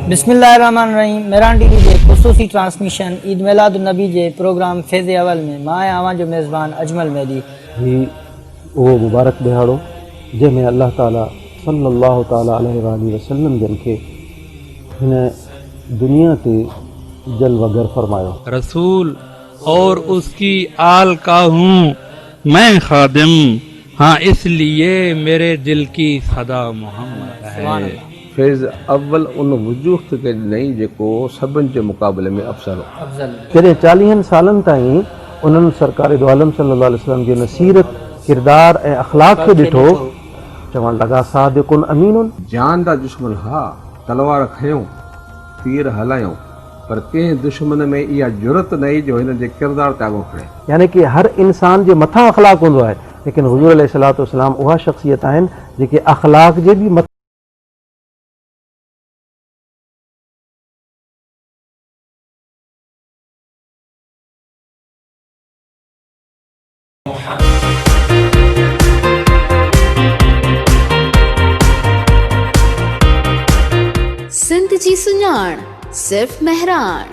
बिस्मिल्लाहिर्रहमानिर्रहीम। मेरान टीवी जे ख़ुसूसी ट्रांसमिशन ईद मिलादुन्नबी जे प्रोग्राम फैज़ अवल में मां आवां जो मेज़बान अजमल मेहदी ही उहो मुबारक दिहाड़ो जंहिंमें अल्लाह ताला सल्लल्लाहु ताला अलैहि वसल्लम जन खे हिन दुनिया ते जलवगर फरमायो। रसूल और उसकी आल का हूँ मैं खादिम, हाँ इसलिए मेरे दिल की सदा मोहम्मद है। फैज़ अव्वल उन वजूद खे ॾिनई जेको सभिनि जे मुक़ाबले में अफ़ज़ल हो। जॾहिं 40 सालनि ताईं उन्हनि सरकार दो आलम सल्लल्लाहु अलैहि वसल्लम जी नसीरत किरदार ऐं अख़लाक खे ॾिठो, चवणु लॻा सादिकुन अमीनुन। जान जा दुश्मन हा, तलवार खयूं, तीर हलायूं, पर कंहिं दुश्मन में इहा जुरत न हुई जो हिन जे किरदार ते आॻो खणे। यानी कि हर इंसान जे मथां अख़लाक हूंदो आहे, लेकिन हुज़ूर अलैहिस्सलातु वस्सलाम उहा शख़्सियत आहिनि जेके अख़लाक जे बि सिंध जी सुञाण सिर्फ़ महराण।